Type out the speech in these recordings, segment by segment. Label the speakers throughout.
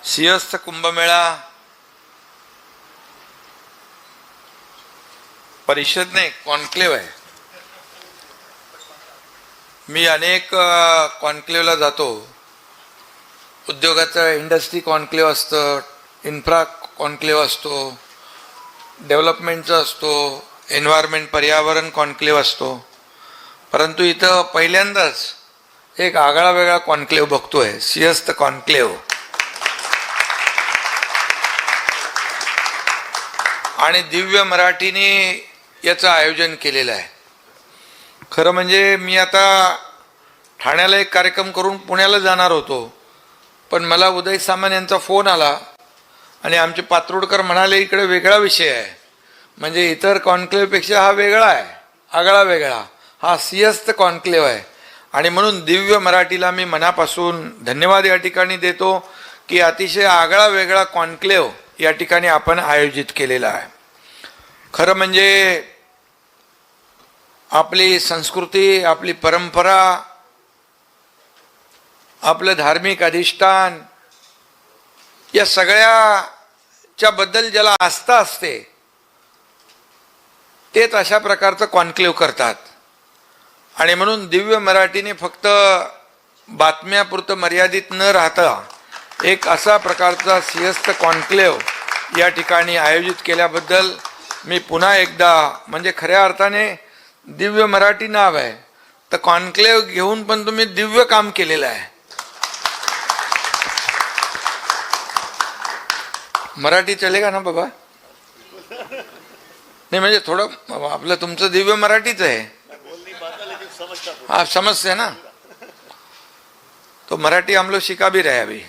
Speaker 1: सिंहस्थ कुंभमेळा परिषद नाही, कॉन्क्लेव्ह आहे. मी अनेक कॉन्क्लेव्हला जातो. उद्योगाचं इंडस्ट्री कॉन्क्लेव्ह असतं, इन्फ्रा कॉन्क्लेव्ह असतो, डेव्हलपमेंटचा असतो, एन्व्हायरमेंट पर्यावरण कॉन्क्लेव्ह असतो. परंतु इथं पहिल्यांदाच एक आगळा वेगळा कॉन्क्लेव्ह बघतोय, सिंहस्थ कॉन्क्लेव्ह. आणि दिव्य मराठीने याचं आयोजन केलेलं आहे. खरं म्हणजे मी आता ठाण्याला एक कार्यक्रम करून पुण्याला जाणार होतो, पण मला उदय सामंत यांचा फोन आला आणि आमचे पात्रोडकर म्हणाले इकडे वेगळा विषय आहे, म्हणजे इतर कॉन्क्लेव्हपेक्षा हा वेगळा आहे, आगळा वेगळा, हा सिंहस्थ कॉन्क्लेव्ह आहे. आणि म्हणून दिव्य मराठीला मी मनापासून धन्यवाद या ठिकाणी देतो की अतिशय आगळा वेगळा कॉन्क्लेव्ह या ठिकाणी आपण आयोजित केलेला आहे. खरं म्हणजे आपली संस्कृती, आपली परंपरा, आपलं धार्मिक अधिष्ठान या सगळ्याच्या बद्दल ज्याला आस्था असते तेच अशा प्रकारचं कॉन्क्लेव्ह करतात. आणि म्हणून दिव्य मराठीने फक्त बातम्यापुरतं मर्यादित न राहता एक असा प्रकारचा सिंहस्थ कॉन्क्लेव्ह या ठिकाणी आयोजित केल्याबद्दल मी पुन्हा एकदा, म्हणजे खऱ्या अर्थाने दिव्य मराठी नाव आहे तर कॉन्क्लेव्ह घेऊन पण तुम्ही दिव्य काम केलेलं आहे. मराठी चलेगा ना बाबा? नाही म्हणजे थोडं आपलं तुमचं दिव्य मराठीच आहे. हाँ समझते ना, तो मराठी हम लोग शिका भी रहे अभी.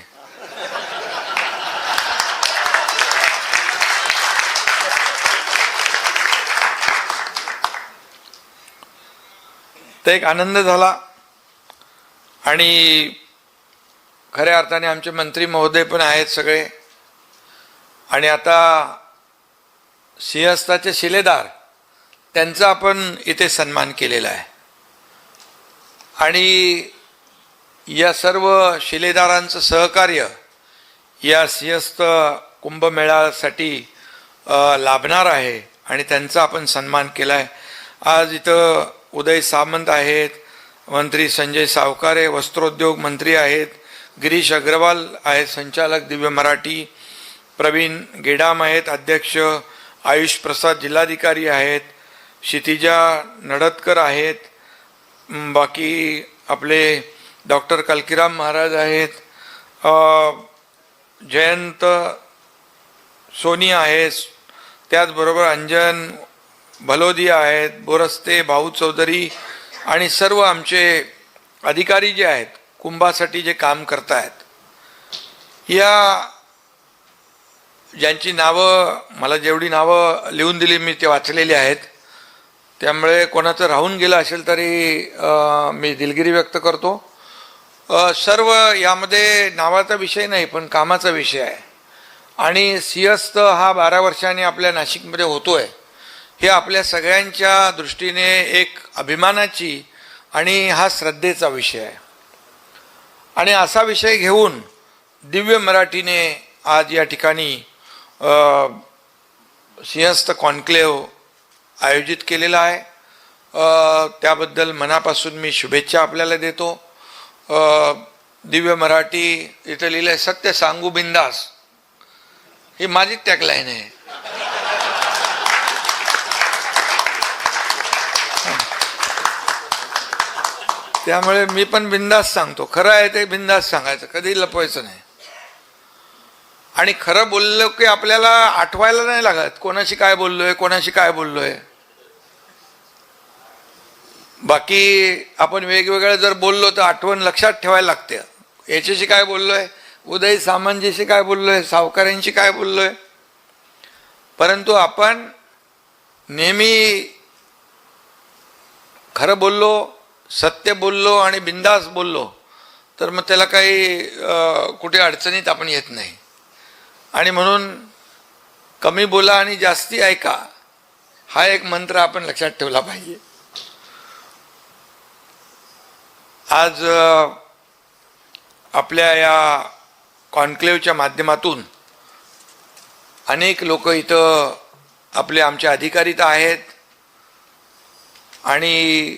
Speaker 1: तर एक आनंद झाला. आणि खऱ्या अर्थाने आमचे मंत्री महोदय पण आहेत सगळे. आणि आता सिंहस्थाचे शिलेदार, त्यांचा आपण इथे सन्मान केलेला आहे. आणि या सर्व शिलेदारांचं सहकार्य या सिंहस्थ कुंभमेळ्यासाठी लाभणार आहे आणि त्यांचा आपण सन्मान केला आहे. आज इथं उदय सामंत आहेत, मंत्री संजय सावकारे वस्त्रोद्योग मंत्री आहेत, गिरीश अग्रवाल आहेत संचालक दिव्य मराठी, प्रवीण गेडाम आहेत अध्यक्ष, आयुष प्रसाद जिल्हाधिकारी आहेत, क्षितिजा नडतकर आहेत, बाकी आपले डॉक्टर कलकीराम महाराज आहेत, जयंत सोनी आहेत, त्याचबरोबर अंजन भलोदिया आहेत, बोरस्ते भाऊ चौधरी आणि सर्व आमचे अधिकारी जे आहेत कुंभासाठी जे काम करतायत, या ज्यांची नावं मला जेवढी नावं लिहून दिली मी ते वाचलेली आहेत, त्यामुळे कोणाचं राहून गेलं असेल तरी मी दिलगिरी व्यक्त करतो. सर्व यामध्ये नावाचा विषय नाही पण कामाचा विषय आहे. आणि सिंहस्थ हा 12 वर्षांनी आपल्या नाशिकमध्ये होतोय, हे आपल्या सगळ्यांच्या दृष्टीने एक अभिमानाची आणि हा श्रद्धेचा विषय आहे. आणि असा विषय घेऊन दिव्य मराठीने आज या ठिकाणी सिंहस्थ कॉन्क्लेव्ह आयोजित केलेला आहे. त्याबद्दल मनापासून मी शुभेच्छा आपल्याला देतो. दिव्य मराठी इथं लिहिलं आहे सत्य सांगू बिंदास, ही माझी टॅगलाईन आहे. त्यामुळे मी पण बिंदास सांगतो, खरं आहे ते बिंदास सांगायचं, कधी लपवायचं नाही. आणि खरं बोललो की आपल्याला आठवायला नाही लागत कोणाशी काय बोललोय, कोणाशी काय बोललोय. बाकी आपण वेगवेगळं जर बोललो तर आठवण लक्षात ठेवायला लागते, याच्याशी काय बोललोय, उदय सामंतजीशी काय बोललोय, सावकारांशी काय बोललोय. परंतु आपण नेहमी खरं बोललो, सत्य बोललो आणि बिंदास बोललो तर मग त्याला काही कुठे अडचणीत आपण येत नाही. आणि म्हणून कमी बोला आणि जास्ती ऐका, हा एक मंत्र आपण लक्षात ठेवला पाहिजे. आज आपल्या या कॉन्क्लेव्हच्या माध्यमातून अनेक लोक इथं आपले आमचे अधिकारी तर आहेत आणि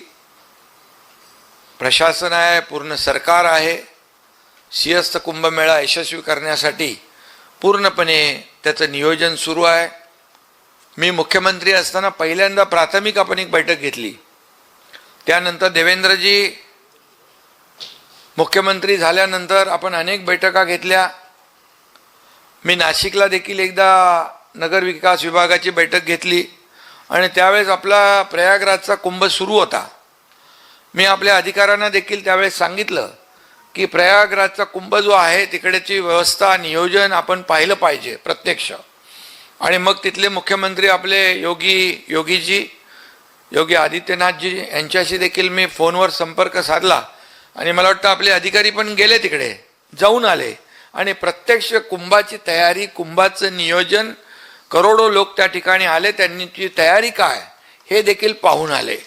Speaker 1: प्रशासन आहे, पूर्ण सरकार आहे. सिंहस्थ कुंभमेळा यशस्वी करण्यासाठी पूर्णपणे त्याचं नियोजन सुरू आहे. मी मुख्यमंत्री असताना पहिल्यांदा प्राथमिक आपण एक बैठक घेतली. त्यानंतर देवेंद्रजी मुख्यमंत्री झाल्यानंतर आपण अनेक बैठका घेतल्या. मी नाशिकला देखील एकदा नगर विकास विभागाची बैठक घेतली आणि त्यावेळेस आपला प्रयागराजचा कुंभ सुरू होता. मी आपल्या अधिकाऱ्यांना देखील त्यावेळेस सांगितलं की प्रयागराजचा कुंभ जो आहे तिकडेची व्यवस्था नियोजन आपण पाहिलं पाहिजे प्रत्यक्ष. आणि मग तिथले मुख्यमंत्री आपले योगी आदित्यनाथजी यांच्याशी देखील मी फोनवर संपर्क साधला आणि मला वाटतं आपले अधिकारी पण गेले तिकडे, जाऊन आले आणि प्रत्यक्ष कुंभाची तयारी, कुंभाचं नियोजन, करोडो लोक त्या ठिकाणी आले, त्यांची तयारी काय हे देखील पाहून आले.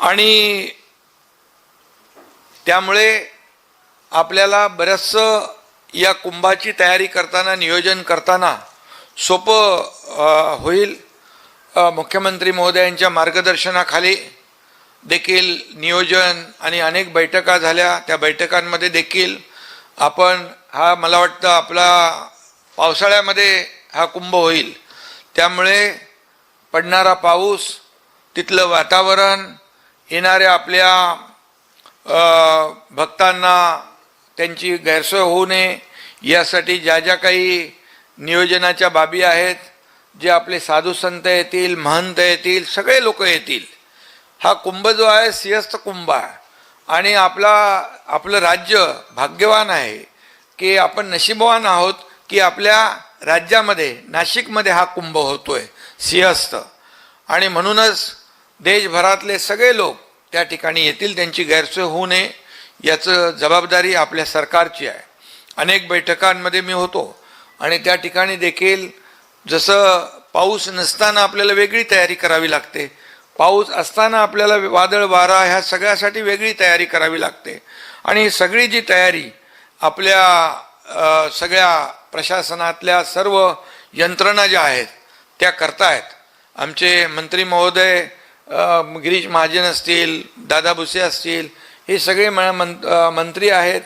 Speaker 1: आणि त्यामुळे आपल्याला बरंचसं या कुंभाची तयारी करताना, नियोजन करताना सोपं होईल. मुख्यमंत्री महोदयांच्या मार्गदर्शनाखाली देखील नियोजन आणि अनेक बैठका झाल्या. त्या बैठकांमध्ये देखील आपण मला वाटतं आपला पावसाळ्यामध्ये हा कुंभ होईल. त्यामुळे पडणारा पाऊस, तिथलं वातावरण, येणाऱ्या आपल्या भक्तांना त्यांची गैरसोय होऊ नये यासाठी ज्या ज्या काही नियोजनाच्या बाबी आहेत, जे आपले साधू संत येतील, महंत येतील, सगळे लोक येतील. हा कुंभ जो आहे सिंहस्थ कुंभ आहे आणि आपलं राज्य भाग्यवान आहे की आपण नशीबवान आहोत की आपल्या राज्यामध्ये नाशिकमध्ये हा कुंभ होतोय सिंहस्थ. आणि म्हणूनच देशभरातले सगळे लोक त्या ठिकाणी येतील, त्यांची गैरसोय होऊ नये याचं जबाबदारी आपल्या सरकारची आहे. अनेक बैठकांमध्ये मी होतो आणि त्या ठिकाणी देखील जसं पाऊस नसताना आपल्याला वेगळी तयारी करावी लागते, पाऊस असताना आपल्याला वादळ वारा ह्या सगळ्यासाठी वेगळी तयारी करावी लागते. आणि सगळी जी तयारी आपल्या सगळ्या प्रशासनातल्या सर्व यंत्रणा ज्या आहेत त्या करतायत. आमचे मंत्री महोदय गिरीश महाजन असतील, दादा भुसे असतील, हे सगळे मंत्री आहेत.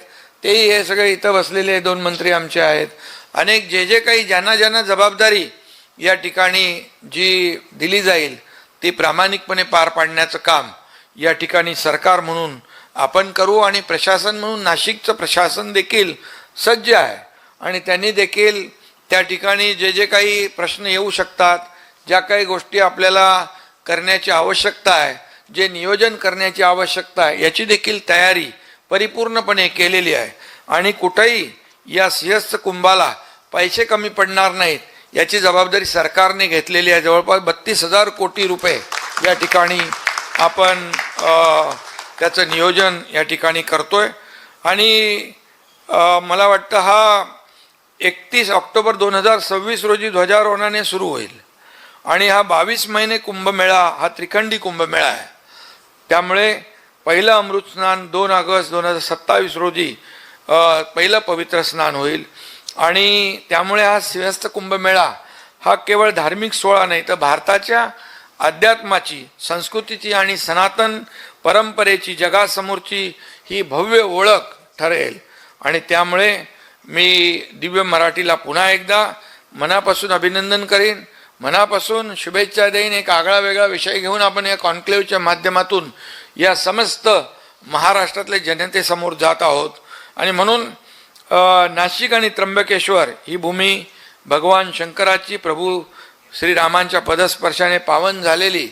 Speaker 1: तेही हे सगळे इथं बसलेले 2 मंत्री आमचे आहेत. अनेक जे काही ज्यांना जबाबदारी या ठिकाणी जी दिली जाईल ती प्रामाणिकपणे पार पाडण्याचं काम या ठिकाणी सरकार म्हणून आपण करू. आणि प्रशासन म्हणून नाशिकचं प्रशासन देखील सज्ज आहे आणि त्यांनी देखील त्या ठिकाणी जे काही प्रश्न येऊ शकतात, ज्या काही गोष्टी आपल्याला करण्याची आवश्यकता आहे, जे नियोजन करण्याची आवश्यकता आहे, याची देखील तयारी परिपूर्णपणे केलेली आहे. आणि कुठेही या सिंहस्थ कुंभाला पैसे कमी पडणार नाहीत याची जबाबदारी सरकारने घेतलेली आहे. जवळपास 32,000 कोटी रुपये या ठिकाणी आपण त्याचं नियोजन या ठिकाणी करतोय. आणि मला वाटतं हा 31 ऑक्टोबर 2026 रोजी ध्वजारोहणाने सुरू होईल आणि हा 22 महिने कुंभमेळा हा त्रिखंडी कुंभमेळा आहे. त्यामुळे पहिलं अमृत स्नान 2 ऑगस्ट 2027 रोजी पहिलं पवित्र स्नान होईल. आणि त्यामुळे हा सिंहस्थ कुंभमेळा हा केवळ धार्मिक सोहळा नाही तर भारताच्या अध्यात्माची, संस्कृतीची आणि सनातन परंपरेची जगासमोरची ही भव्य ओळख ठरेल. आणि त्यामुळे मी दिव्य मराठीला पुन्हा एकदा मनापासून अभिनंदन करीन, मनापासून शुभेच्छा देईन. एक आगळा वेगळा विषय घेऊन आपण या कॉन्क्लेव्हच्या माध्यमातून या समस्त महाराष्ट्रातल्या जनतेसमोर जात आहोत. आणि म्हणून नाशिक आणि त्र्यंबकेश्वर ही भूमी भगवान शंकराची, प्रभू श्रीरामांच्या पदस्पर्शाने पावन झालेली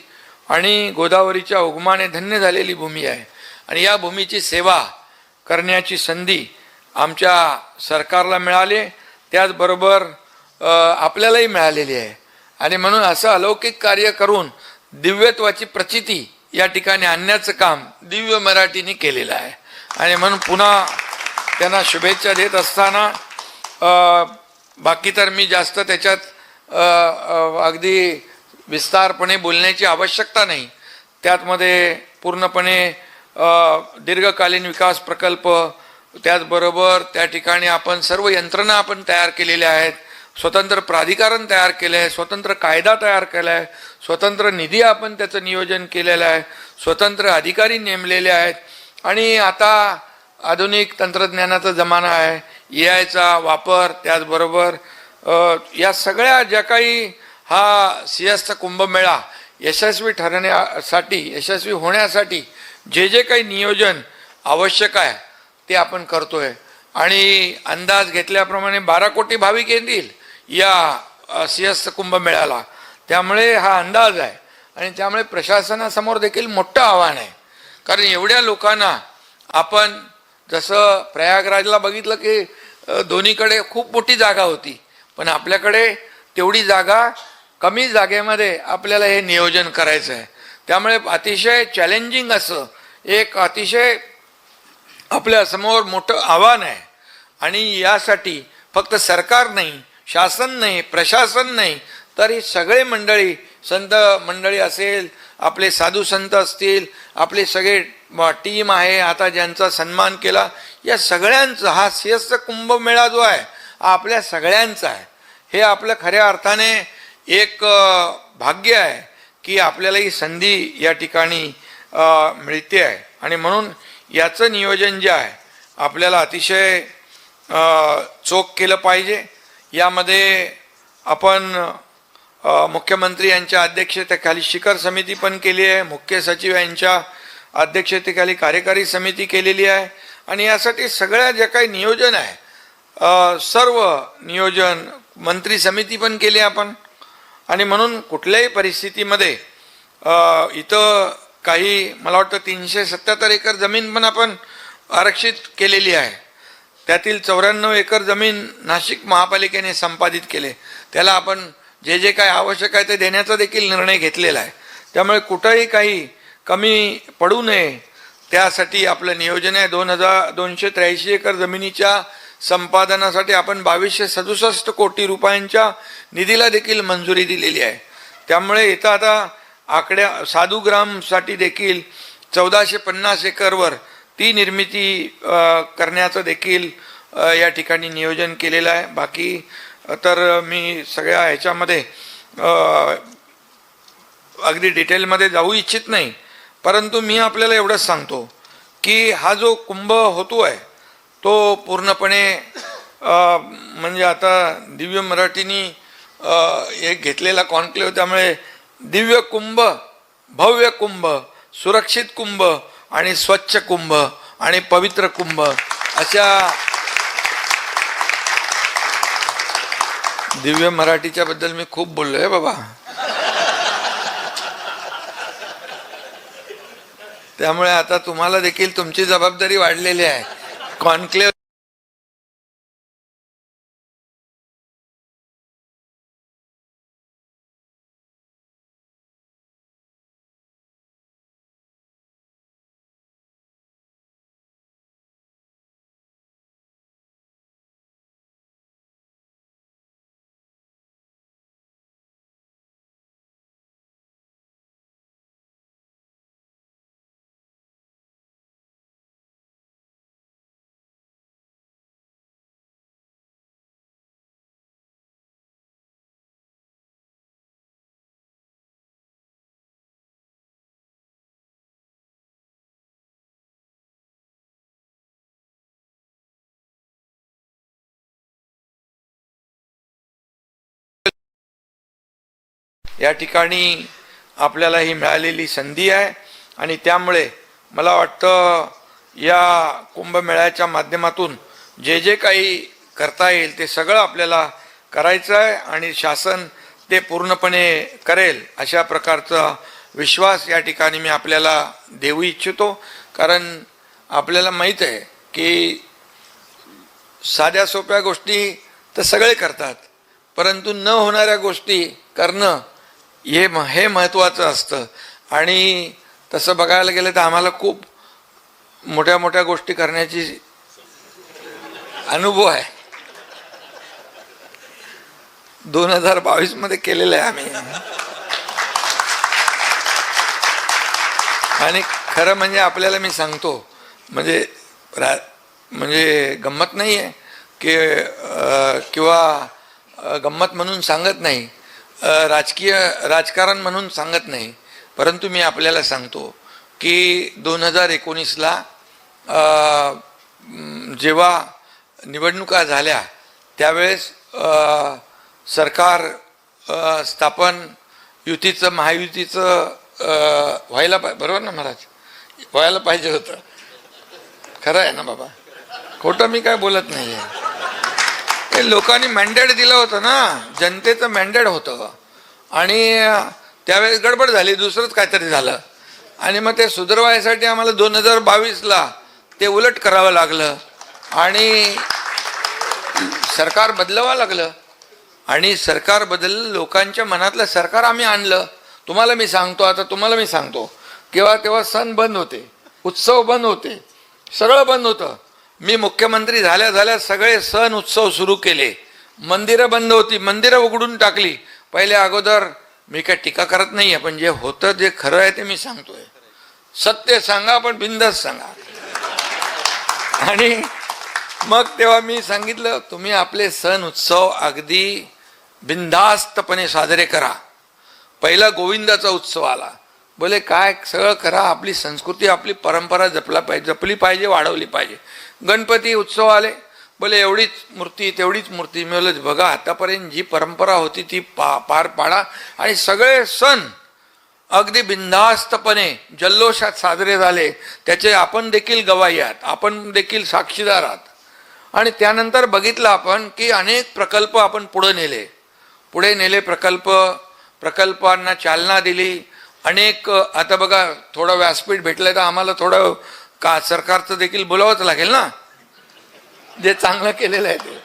Speaker 1: आणि गोदावरीच्या उगमाने धन्य झालेली भूमी आहे. आणि या भूमीची सेवा करण्याची संधी आमच्या सरकारला मिळाली, त्याचबरोबर आपल्यालाही मिळालेली आहे. आणि म्हणून असं अलौकिक कार्य करून दिव्यत्वाची प्रचिती या ठिकाणी आणण्याचं काम दिव्य मराठीने केलेलं आहे. आणि म्हणून पुन्हा त्यांना शुभेच्छा देत असताना बाकी तर मी जास्त त्याच्यात अगदी विस्तारपणे बोलण्याची आवश्यकता नाही. त्यातमध्ये पूर्णपणे दीर्घकालीन विकास प्रकल्प त्याचबरोबर त्या ठिकाणी आपण सर्व यंत्रणा आपण तयार केलेल्या आहेत, स्वतंत्र प्राधिकरण तयार केलं आहे, स्वतंत्र कायदा तयार केला आहे, स्वतंत्र निधी आपण त्याचं नियोजन केलेलं आहे, स्वतंत्र अधिकारी नेमलेले आहेत. आणि आता आधुनिक तंत्रज्ञानाचा जमाना आहे, AI चा वापर, त्याचबरोबर या सगळ्या ज्या काही हा सिंहस्थ कुंभमेळा यशस्वी ठरण्यासाठी, यशस्वी होण्यासाठी जे जे काही नियोजन आवश्यक आहे ते आपण करतोय. आणि अंदाज घेतल्याप्रमाणे 12 कोटी भाविक येतील या सिंहस्थ कुंभमेळ्याला. त्यामुळे हा अंदाज आहे आणि त्यामुळे प्रशासनासमोर देखील मोठं आव्हान आहे. कारण एवढ्या लोकांना आपण, जसं प्रयागराजला बघितलं की दोन्हीकडे खूप मोठी जागा होती, पण आपल्याकडे तेवढी जागा, कमी जागेमध्ये आपल्याला हे नियोजन करायचं आहे. त्यामुळे अतिशय चॅलेंजिंग असं एक अतिशय आपल्यासमोर मोठं आव्हान आहे. आणि यासाठी फक्त सरकार नाही, शासन नाही, प्रशासन नाही, तर ही सगळे मंडळी, संत मंडळी असेल, आपले साधू संत असतील, आपले सगळे टीम आहे, आता ज्यांचा सन्मान केला, या सगळ्यांचा हा सिंहस्थ कुंभमेळा जो आहे हा आपल्या सगळ्यांचा आहे. हे आपलं खऱ्या अर्थाने एक भाग्य आहे की आपल्याला ही संधी या ठिकाणी मिळते आहे. आणि म्हणून याचं नियोजन जे आहे आपल्याला अतिशय चोख केलं पाहिजे. यामध्ये आपण मुख्यमंत्री यांच्या अध्यक्षतेखाली शिखर समिती पण केली आहे, मुख्य सचिव यांच्या अध्यक्षतेखाली कार्यकारी समिती केलेली आहे. आणि यासाठी सगळ्या जे काही नियोजन आहे, सर्व नियोजन मंत्री समिती पण केली आपण. आणि म्हणून कुठल्याही परिस्थितीमध्ये इथं काही, मला वाटतं 377 एकर जमीन पण आपण आरक्षित केलेली आहे. त्यातील 94 एकर जमीन नाशिक महापालिकेने संपादित केले. त्याला आपण जे जे काय आवश्यक आहे ते देण्याचा देखील निर्णय घेतलेला आहे. त्यामुळे कुठंही काही कमी पडू नये त्यासाठी आपलं नियोजन आहे. 2,283 एकर जमिनीच्या संपादनासाठी आपण 2,267 कोटी रुपयांच्या निधीला देखील मंजुरी दिलेली आहे. त्यामुळे इथं आता साधुग्रामसाठी देखील 1450 एकरवर ती निर्मिती करण्याचं देखील या ठिकाणी नियोजन केलेलं आहे. बाकी तर मी सगळ्या ह्याच्यामध्ये अगदी डिटेलमध्ये जाऊ इच्छित नाही, परंतु मी आपल्याला एवढंच सांगतो की हा जो कुंभ होतो आहे तो पूर्णपणे म्हणजे आता दिव्य मराठीनी एक घेतलेला कॉन्क्लेव्ह, त्यामुळे दिव्य कुंभ, भव्य कुंभ, सुरक्षित कुंभ आणि स्वच्छ कुंभ आणि पवित्र कुंभ अशा दिव्य मराठीच्या बद्दल मी खूप बोललोय बाबा. त्यामुळे आता तुम्हाला देखील तुमची जबाबदारी वाढलेली आहे. कॉन्क्लेव्ह या ठिकाणी आपल्याला ही मिळालेली संधी आहे. आणि त्यामुळे मला वाटतं या कुंभमेळ्याच्या माध्यमातून जे जे काही करता येईल ते सगळं आपल्याला करायचं आहे आणि शासन ते पूर्णपणे करेल अशा प्रकारचा विश्वास या ठिकाणी मी आपल्याला देऊ इच्छितो. कारण आपल्याला माहीत आहे की साध्या सोप्या गोष्टी तर सगळे करतात, परंतु न होणाऱ्या गोष्टी करणं हे महत्त्वाचं असतं. आणि तसं बघायला गेलं तर आम्हाला खूप मोठ्या मोठ्या गोष्टी करण्याची अनुभव आहे. 2022 मध्ये केलेलं आहे आम्ही. आणि खरं म्हणजे आपल्याला मी सांगतो, म्हणजे म्हणजे गंमत नाही आहे की किंवा गंमत म्हणून सांगत नाही, राजकारण म्हणून सांगत नाही, परंतु मी आपल्याला सांगतो की 2019ला जेव्हा निवडणुका झाल्या त्यावेळेस सरकार स्थापन युतीचं महायुतीचं व्हायला बरोबर ना महाराज, व्हायला पाहिजे होतं. खरं आहे ना बाबा, खोटं मी काय बोलत नाही आहे. ते लोकांनी मॅन्डेट दिलं होतं ना, जनतेचं मॅन्डेट होतं आणि त्यावेळेस गडबड झाली, दुसरंच काहीतरी झालं आणि मग ते सुधारवायसाठी आम्हाला 2022ला ते उलट करावं लागलं आणि सरकार बदलावं लागलं आणि सरकार बदललं. लोकांच्या मनातलं सरकार आम्ही आणलं. तुम्हाला मी सांगतो तेव्हा सण बंद होते, उत्सव बंद होते, सगळं बंद होतं. मी मुख्यमंत्री झाल्या सगळे सण उत्सव सुरू केले. मंदिरं बंद होती, मंदिरं उघडून टाकली. पहिल्या अगोदर मी काय टीका करत नाही आहे, पण जे होतं जे खरं आहे ते मी सांगतोय. सत्य सांगा पण बिनधास्त सांगा. आणि मग तेव्हा मी सांगितलं तुम्ही आपले सण उत्सव अगदी बिनधास्तपणे साजरे करा. पहिला गोविंदाचा उत्सव आला, बोले काय सगळं करा, आपली संस्कृती आपली परंपरा जपली पाहिजे, वाढवली पाहिजे. गणपती उत्सव आले, बोले एवढीच मूर्ती तेवढीच मूर्ती. मी बोलत बघा आतापर्यंत जी परंपरा होती ती पार पाडा आणि सगळे सण अगदी बिनधास्तपणे जल्लोषात साजरे झाले. त्याचे आपण देखील गवाही आहात, आपण देखील साक्षीदार आहात. आणि त्यानंतर बघितलं आपण की अनेक प्रकल्प आपण पुढे नेले प्रकल्पांना चालना दिली. अनेक आता बघा थोडं व्यासपीठ भेटलं तर आम्हाला थोडं सरकारचं देखील बोलावंच लागेल ना, जे चांगलं केलेलं आहे ते.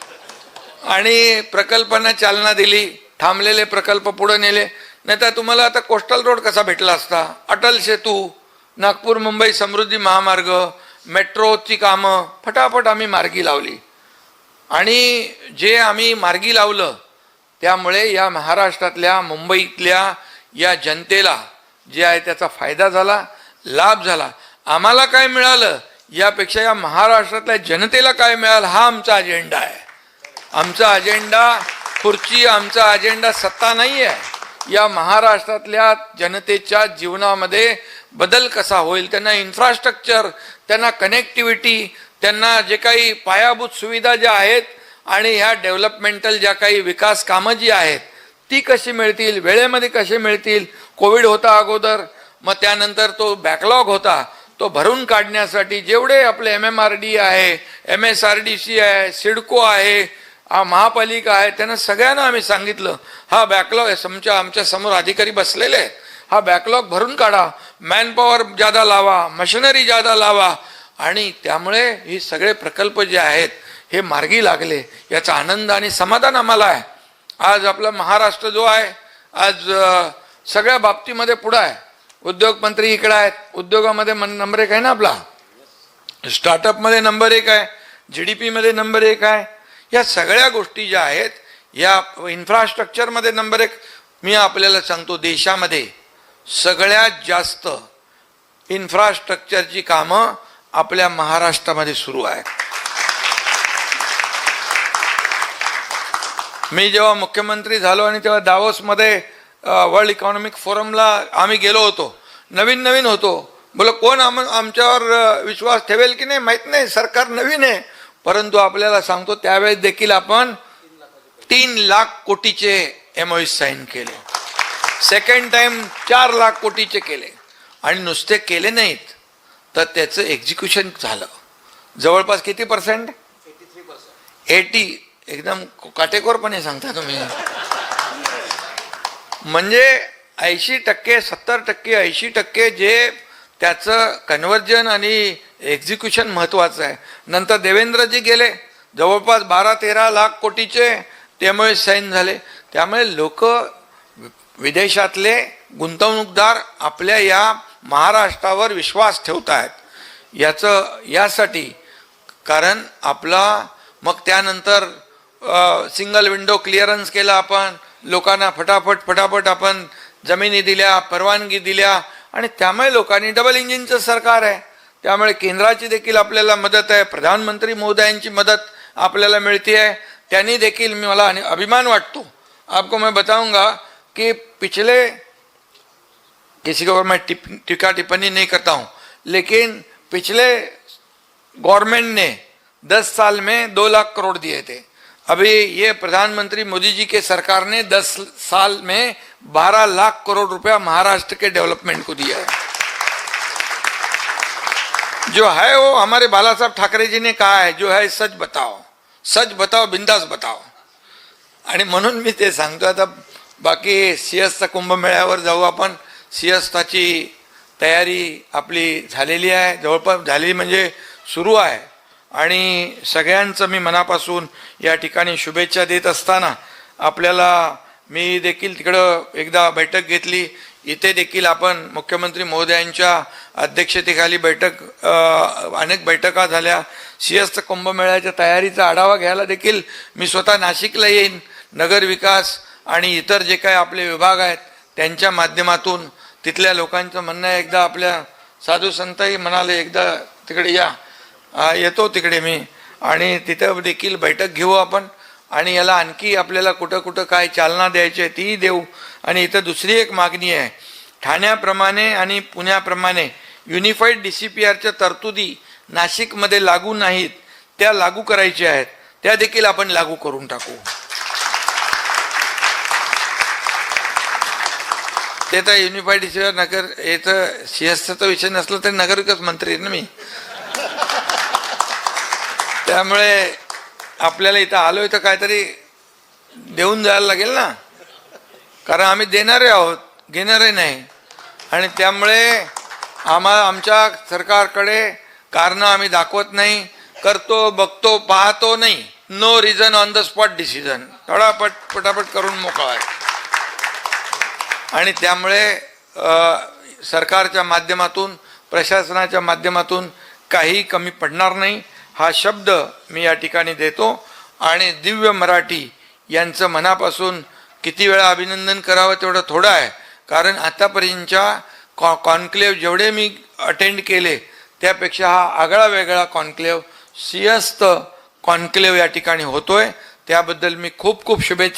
Speaker 1: आणि प्रकल्पांना चालना दिली, थांबलेले प्रकल्प पुढे नेले. नाही तर तुम्हाला आता कोस्टल रोड कसा भेटला असता, अटल सेतू, नागपूर मुंबई समृद्धी महामार्ग, मेट्रोची कामं फटाफट आम्ही मार्गी लावली. आणि जे आम्ही मार्गी लावलं त्यामुळे या महाराष्ट्रातल्या मुंबईतल्या या जनतेला जे आहे त्याचा फायदा झाला, लाभ झाला. आम्हाला काय मिळालं यापेक्षा या महाराष्ट्रातल्या जनतेला काय मिळालं हा आमचा अजेंडा आहे. आमचा अजेंडा खुर्ची, आमचा अजेंडा सत्ता नाही आहे. या महाराष्ट्रातल्या जनतेच्या जीवनामध्ये बदल कसा होईल, त्यांना इन्फ्रास्ट्रक्चर, त्यांना कनेक्टिव्हिटी, त्यांना जे काही पायाभूत सुविधा ज्या आहेत आणि ह्या डेव्हलपमेंटल ज्या काही विकास कामं जी आहेत ती कशी मिळतील, वेळेमध्ये कशी मिळतील. कोविड होता अगोदर, मग त्यानंतर तो बॅकलॉग होता, तो भरून काढण्यासाठी जेवढे आपले MMRD आहे, MSRDC आहे, सिडको आहे, महापालिका आहे, त्यांना सगळ्यांना आम्ही सांगितलं हा बॅकलॉग आमच्या समोर अधिकारी बसलेले आहेत, हा बॅकलॉग भरून काढा, मॅनपॉवर जादा लावा, मशिनरी जादा लावा. आणि त्यामुळे हे सगळे प्रकल्प जे आहेत हे मार्गी लागले. याचा आनंद आणि समाधान आम्हाला आहे. आज आपला महाराष्ट्र जो आहे आज सगळ्या बाबतीमध्ये पुढे आहे. उद्योगमंत्री इकडे आहेत, उद्योगामध्ये नंबर 1 आहे ना आपला, स्टार्टअपमध्ये नंबर 1 आहे, GDP मध्ये नंबर 1 आहे. या सगळ्या गोष्टी ज्या आहेत या इन्फ्रास्ट्रक्चरमध्ये नंबर 1. मी आपल्याला सांगतो देशामध्ये सगळ्यात जास्त इन्फ्रास्ट्रक्चरची कामं आपल्या महाराष्ट्रामध्ये सुरू आहे. मी जेव्हा मुख्यमंत्री झालो आणि तेव्हा दावोसमध्ये वर्ल्ड इकॉनॉमिक फोरमला आम्ही गेलो होतो, नवीन होतो. बोला कोण आमच्यावर विश्वास ठेवेल की नाही माहीत नाही, सरकार नवीन आहे. परंतु आपल्याला सांगतो त्यावेळेस देखील आपण 3 लाख कोटीचे MOU साईन केले. सेकंड टाइम 4 लाख कोटीचे केले. आणि नुसते केले नाहीत तर त्याचं एक्झिक्युशन झालं जवळपास किती %? 80. एकदम काटेकोरपणे सांगता तुम्ही. म्हणजे 80%, 70%, 80% जे त्याचं कन्व्हर्जन आणि एक्झिक्युशन महत्त्वाचं आहे. नंतर देवेंद्रजी गेले, जवळपास 12-13 लाख कोटीचे त्यामुळे साईन झाले. त्यामुळे लोक विदेशातले गुंतवणूकदार आपल्या या महाराष्ट्रावर विश्वास ठेवत आहेत. यासाठी कारण आपला मग त्यानंतर सिंगल विंडो क्लिअरन्स केला आपण, लोकांना फटाफट आपण जमिनी दिल्या, परवानगी दिल्या आणि त्यामुळे लोकांनी डबल इंजिनचं सरकार आहे त्यामुळे केंद्राची देखील आपल्याला मदत आहे, प्रधानमंत्री महोदयांची मदत आपल्याला मिळते आहे, त्यांनी देखील मला अभिमान वाटतो. आपको मैं बताऊंगा कि पिछले, किसी के ऊपर मैं टीका टिप्पणी नहीं करता हूँ, लेकिन पिछले गवर्नमेंट ने 10 साल में 2 लाख करोड़ दिए थे. अभी ये प्रधानमंत्री मोदी जी के सरकार ने 10 साल में 12 लाख करोड़ रुपया महाराष्ट्र के डेवलपमेंट को दिया है. जो है वो हमारे बाला साहब ठाकरे जी ने कहा है, जो है सच बताओ बिंदास बताओ. आणि म्हणून मी ते सांगतो. आता बाकी सिंहस्थ कुंभमेळ्यावर जाऊ आपण. सिंहस्थाची तयारी आपली झालेली आहे, जवळपास झालेली म्हणजे सुरू आहे. आणि सगळ्यांचं मी मनापासून या ठिकाणी शुभेच्छा देत असताना आपल्याला मी देखील तिकडं एकदा बैठक घेतली. इथे देखील आपण मुख्यमंत्री महोदयांच्या अध्यक्षतेखाली अनेक बैठका झाल्या. सिंहस्थ कुंभमेळ्याच्या तयारीचा आढावा घ्यायला देखील मी स्वतः नाशिकला येईन. नगर विकास आणि इतर जे काही आपले विभाग आहेत त्यांच्या माध्यमातून तिथल्या लोकांचं म्हणणं आहे, एकदा आपल्या साधू संतही म्हणाले एकदा तिकडे या. येतो तिकडे मी, आणि तिथं देखील बैठक घेऊ आपण. आणि याला आणखी आपल्याला कुठं कुठं काय चालना द्यायची आहे तीही देऊ. आणि इथं दुसरी एक मागणी आहे, ठाण्याप्रमाणे आणि पुण्याप्रमाणे युनिफाईड DCPRच्या तरतुदी नाशिकमध्ये लागू नाहीत, त्या लागू करायच्या आहेत, त्या देखील आपण लागू करून टाकू. ते तर युनिफाईड DCPR नगर याचं सिंहस्थाचा विषय नसला तरी नगर विकास मंत्री आहे ना मी. त्यामुळे आपल्याला इथं आलोय तर काहीतरी देऊन जायला लागेल ना, कारण आम्ही देणारे आहोत, घेणारे नाही. आणि त्यामुळे आमच्या सरकारकडे कारणं आम्ही दाखवत नाही, करतो बघतो पाहतो नाही. No reason on the spot decision, पटापट करून मोकळा आहे. आणि त्यामुळे सरकारच्या माध्यमातून, प्रशासनाच्या माध्यमातून काही कमी पडणार नाही हा शब्द मी या ठिकाणी देतो. आणि दिव्य मराठी यांचं मनापासून किती वेळा अभिनंदन करावं तेवढं थोडं आहे, कारण आतापर्यंतच्या कॉन्क्लेव्ह जेवढे मी अटेंड केले त्यापेक्षा हा आगळा वेगळा कॉन्क्लेव्ह, सिंहस्थ कॉन्क्लेव्ह या ठिकाणी होतोय. त्याबद्दल मी खूप खूप शुभेच्छा